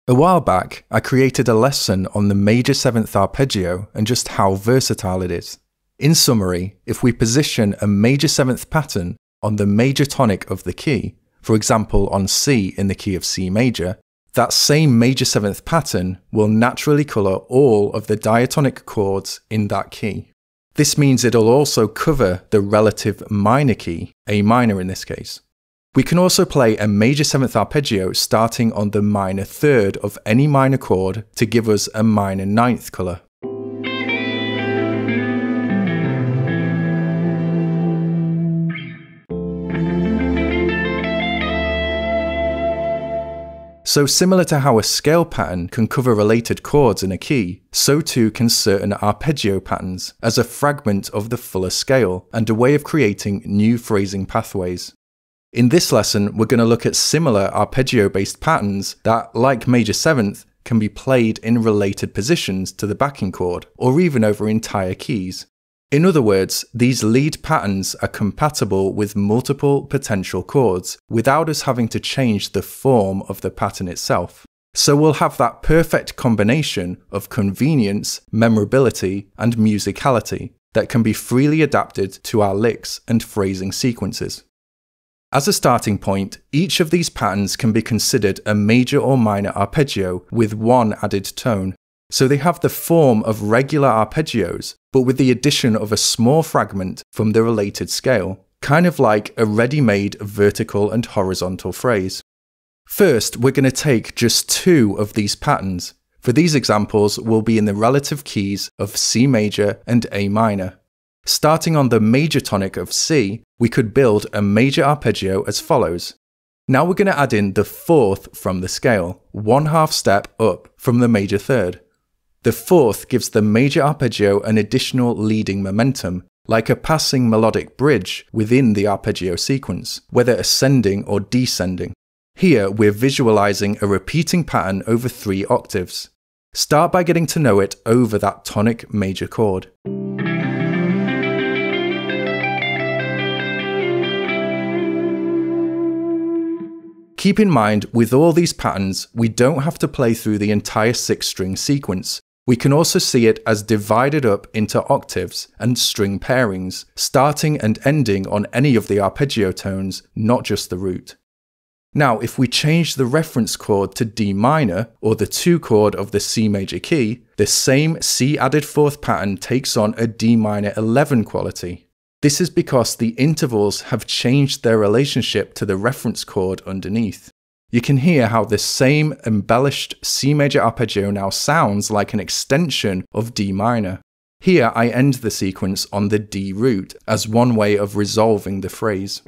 A while back, I created a lesson on the major 7th arpeggio and just how versatile it is. In summary, if we position a major 7th pattern on the major tonic of the key, for example on C in the key of C major, that same major 7th pattern will naturally colour all of the diatonic chords in that key. This means it'll also cover the relative minor key, A minor in this case. We can also play a major 7th arpeggio starting on the minor 3rd of any minor chord to give us a minor 9th colour. So similar to how a scale pattern can cover related chords in a key, so too can certain arpeggio patterns as a fragment of the fuller scale and a way of creating new phrasing pathways. In this lesson, we're going to look at similar arpeggio-based patterns that, like major 7th, can be played in related positions to the backing chord, or even over entire keys. In other words, these lead patterns are compatible with multiple potential chords without us having to change the form of the pattern itself. So we'll have that perfect combination of convenience, memorability, and musicality that can be freely adapted to our licks and phrasing sequences. As a starting point, each of these patterns can be considered a major or minor arpeggio with one added tone. So they have the form of regular arpeggios, but with the addition of a small fragment from the related scale, kind of like a ready-made vertical and horizontal phrase. First, we're going to take just 2 of these patterns. For these examples, we'll be in the relative keys of C major and A minor. Starting on the major tonic of C, we could build a major arpeggio as follows. Now we're going to add in the 4th from the scale, 1/2 step up from the major 3rd. The 4th gives the major arpeggio an additional leading momentum, like a passing melodic bridge within the arpeggio sequence, whether ascending or descending. Here we're visualizing a repeating pattern over 3 octaves. Start by getting to know it over that tonic major chord. Keep in mind, with all these patterns, we don't have to play through the entire 6-string sequence. We can also see it as divided up into octaves and string pairings, starting and ending on any of the arpeggio tones, not just the root. Now, if we change the reference chord to D minor, or the 2 chord of the C major key, the same C added 4th pattern takes on a D minor 11 quality. This is because the intervals have changed their relationship to the reference chord underneath. You can hear how the same embellished C major arpeggio now sounds like an extension of D minor. Here I end the sequence on the D root as one way of resolving the phrase.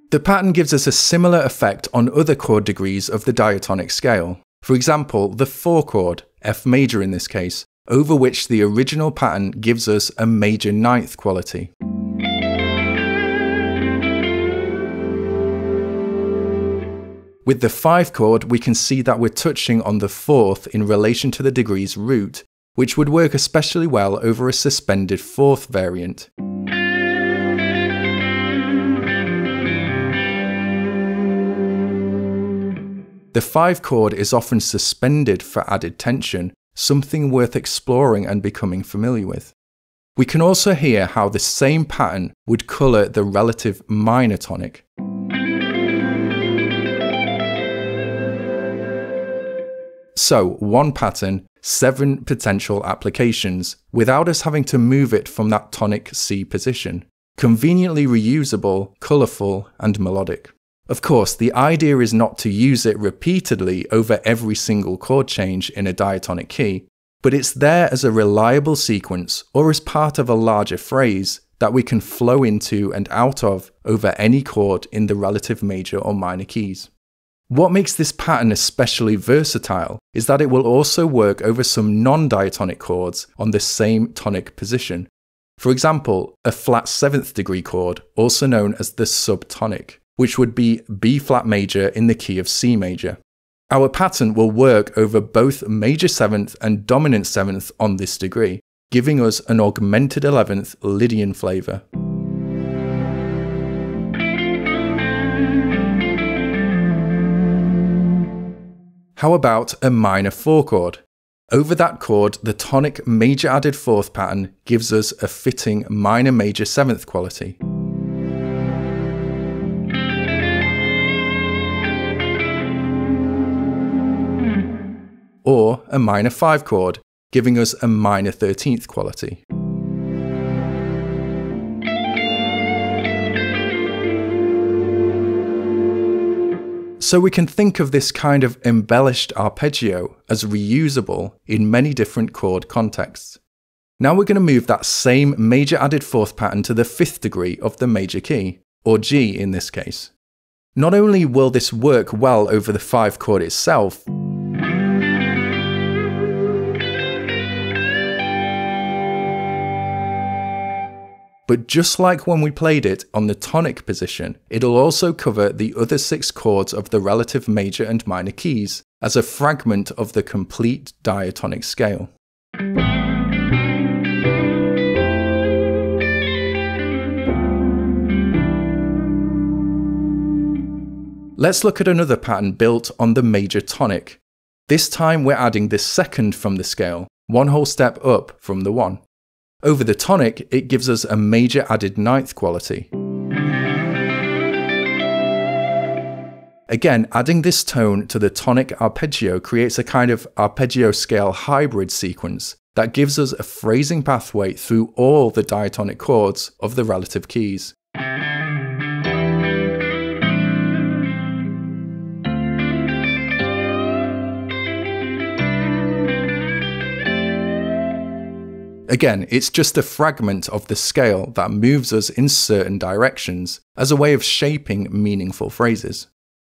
The pattern gives us a similar effect on other chord degrees of the diatonic scale. For example, the 4 chord, F major in this case, over which the original pattern gives us a major 9th quality. With the 5 chord, we can see that we're touching on the 4th in relation to the degree's root, which would work especially well over a suspended 4th variant. The 5 chord is often suspended for added tension, something worth exploring and becoming familiar with. We can also hear how the same pattern would colour the relative minor tonic. So, 1 pattern, 7 potential applications, without us having to move it from that tonic C position. Conveniently reusable, colourful, and melodic. Of course, the idea is not to use it repeatedly over every single chord change in a diatonic key, but it's there as a reliable sequence or as part of a larger phrase that we can flow into and out of over any chord in the relative major or minor keys. What makes this pattern especially versatile is that it will also work over some non-diatonic chords on the same tonic position. For example, a flat 7th degree chord, also known as the subtonic, which would be B flat major in the key of C major. Our pattern will work over both major 7th and dominant 7th on this degree, giving us an augmented 11th Lydian flavour. How about a minor 4 chord? Over that chord, the tonic major added 4th pattern gives us a fitting minor major 7th quality. Or a minor 5 chord, giving us a minor 13th quality. So we can think of this kind of embellished arpeggio as reusable in many different chord contexts. Now we're going to move that same major added 4th pattern to the 5th degree of the major key, or G in this case. Not only will this work well over the 5 chord itself, but just like when we played it on the tonic position, it'll also cover the other 6 chords of the relative major and minor keys as a fragment of the complete diatonic scale. Let's look at another pattern built on the major tonic. This time we're adding the 2nd from the scale, one whole step up from the 1. Over the tonic, it gives us a major added 9th quality. Again, adding this tone to the tonic arpeggio creates a kind of arpeggio scale hybrid sequence that gives us a phrasing pathway through all the diatonic chords of the relative keys. Again, it's just a fragment of the scale that moves us in certain directions as a way of shaping meaningful phrases.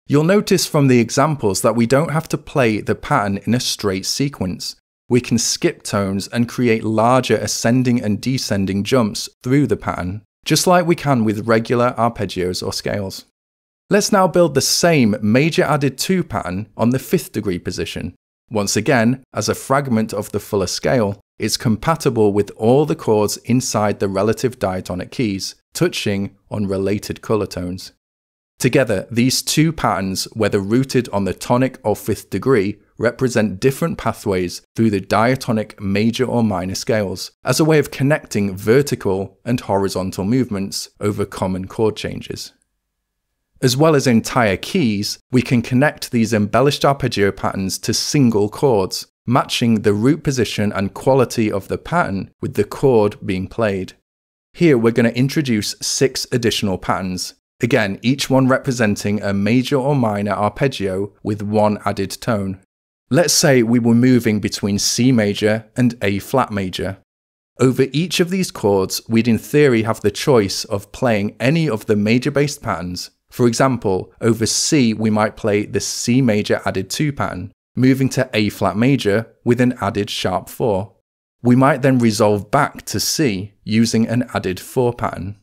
You'll notice from the examples that we don't have to play the pattern in a straight sequence. We can skip tones and create larger ascending and descending jumps through the pattern, just like we can with regular arpeggios or scales. Let's now build the same major added 2 pattern on the 5th degree position. Once again, as a fragment of the fuller scale, it's compatible with all the chords inside the relative diatonic keys, touching on related colour tones. Together, these 2 patterns, whether rooted on the tonic or 5th degree, represent different pathways through the diatonic major or minor scales, as a way of connecting vertical and horizontal movements over common chord changes. As well as entire keys, we can connect these embellished arpeggio patterns to single chords, matching the root position and quality of the pattern with the chord being played. Here we're going to introduce 6 additional patterns, again each one representing a major or minor arpeggio with 1 added tone. Let's say we were moving between C major and A flat major. Over each of these chords, we'd in theory have the choice of playing any of the major based patterns. For example, over C we might play the C major added 2 pattern, moving to A flat major with an added sharp 4. We might then resolve back to C using an added 4 pattern.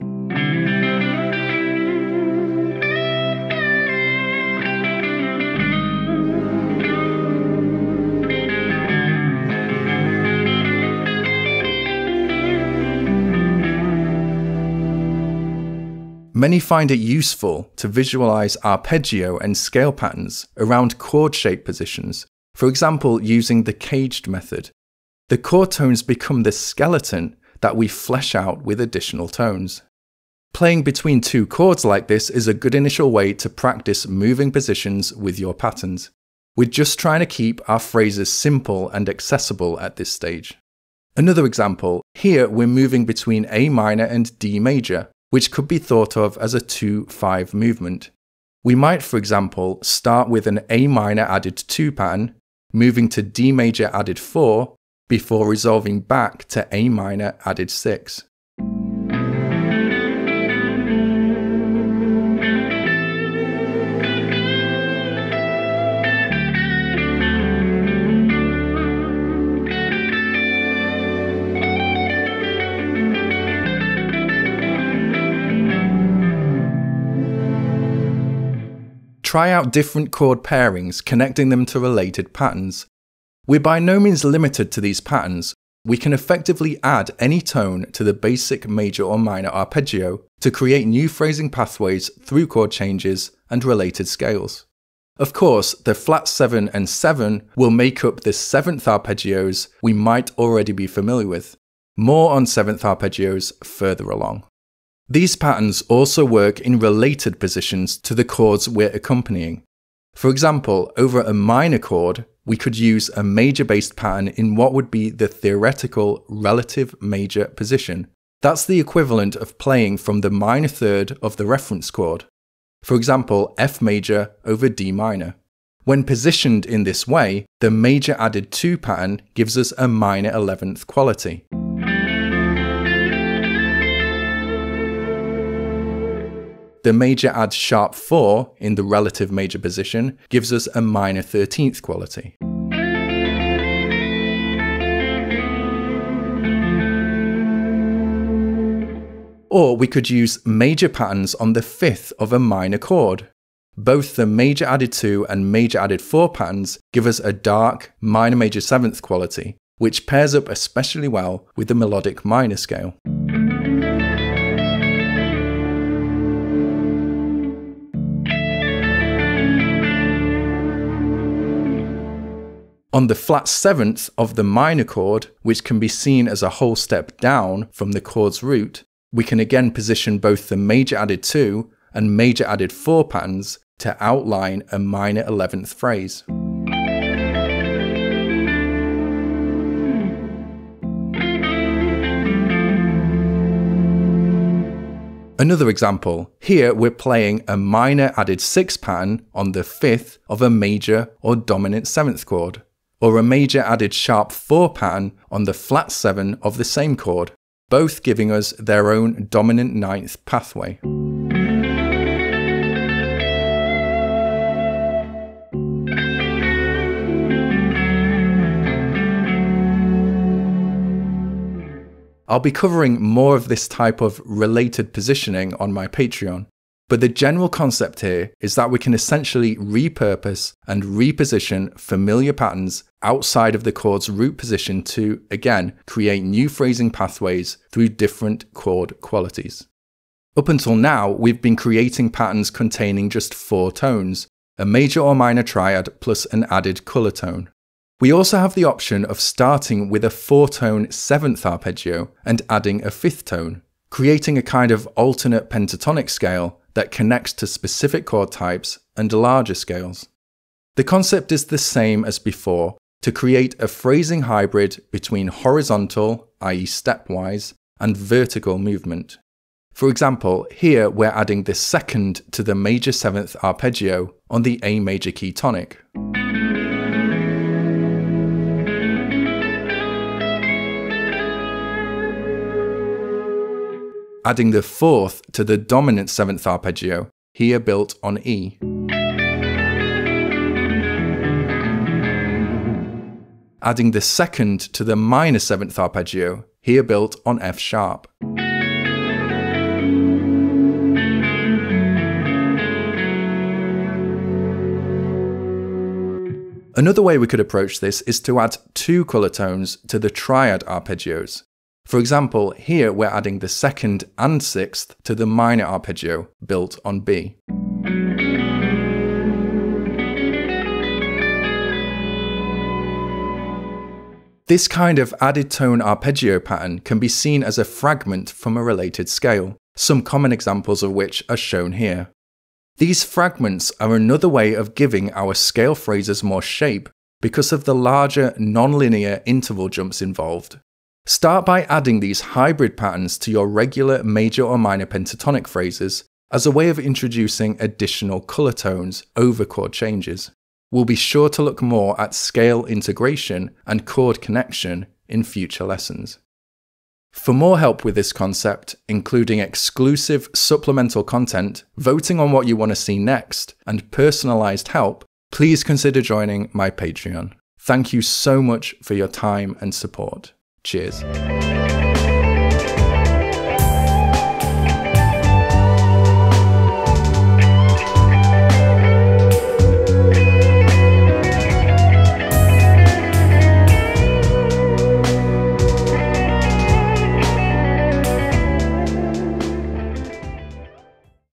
Many find it useful to visualize arpeggio and scale patterns around chord shape positions, for example using the caged method. The chord tones become the skeleton that we flesh out with additional tones. Playing between 2 chords like this is a good initial way to practice moving positions with your patterns. We're just trying to keep our phrases simple and accessible at this stage. Another example, here we're moving between A minor and D major, which could be thought of as a 2-5 movement. We might, for example, start with an A minor added 2 pattern, moving to D major added 4, before resolving back to A minor added 6. Try out different chord pairings, connecting them to related patterns. We're by no means limited to these patterns. We can effectively add any tone to the basic major or minor arpeggio to create new phrasing pathways through chord changes and related scales. Of course, the flat 7 and 7 will make up the 7th arpeggios we might already be familiar with. More on 7th arpeggios further along. These patterns also work in related positions to the chords we're accompanying. For example, over a minor chord, we could use a major-based pattern in what would be the theoretical relative major position. That's the equivalent of playing from the minor third of the reference chord. For example, F major over D minor. When positioned in this way, the major added 2 pattern gives us a minor 11th quality. The major add sharp 4 in the relative major position gives us a minor 13th quality. Or we could use major patterns on the 5th of a minor chord. Both the major added 2 and major added 4 patterns give us a dark minor major 7th quality, which pairs up especially well with the melodic minor scale. On the flat 7th of the minor chord, which can be seen as a whole step down from the chord's root, we can again position both the major added 2 and major added 4 patterns to outline a minor 11th phrase. Another example, here we're playing a minor added 6 pattern on the 5th of a major or dominant 7th chord, or a major added sharp 4 pattern on the flat 7 of the same chord, both giving us their own dominant 9th pathway. I'll be covering more of this type of related positioning on my Patreon, but the general concept here is that we can essentially repurpose and reposition familiar patterns outside of the chord's root position to, again, create new phrasing pathways through different chord qualities. Up until now, we've been creating patterns containing just 4 tones, a major or minor triad plus an added colour tone. We also have the option of starting with a 4-tone 7th arpeggio and adding a 5th tone, creating a kind of alternate pentatonic scale that connects to specific chord types and larger scales. The concept is the same as before, to create a phrasing hybrid between horizontal, i.e. stepwise, and vertical movement. For example, here we're adding the 2nd to the major 7th arpeggio on the A major key tonic. Adding the 4th to the dominant 7th arpeggio, here built on E. Adding the 2nd to the minor 7th arpeggio, here built on F sharp. Another way we could approach this is to add 2 colour tones to the triad arpeggios. For example, here we're adding the 2nd and 6th to the minor arpeggio, built on B. This kind of added tone arpeggio pattern can be seen as a fragment from a related scale, some common examples of which are shown here. These fragments are another way of giving our scale phrases more shape because of the larger non-linear interval jumps involved. Start by adding these hybrid patterns to your regular major or minor pentatonic phrases as a way of introducing additional colour tones over chord changes. We'll be sure to look more at scale integration and chord connection in future lessons. For more help with this concept, including exclusive supplemental content, voting on what you want to see next, and personalised help, please consider joining my Patreon. Thank you so much for your time and support. Cheers.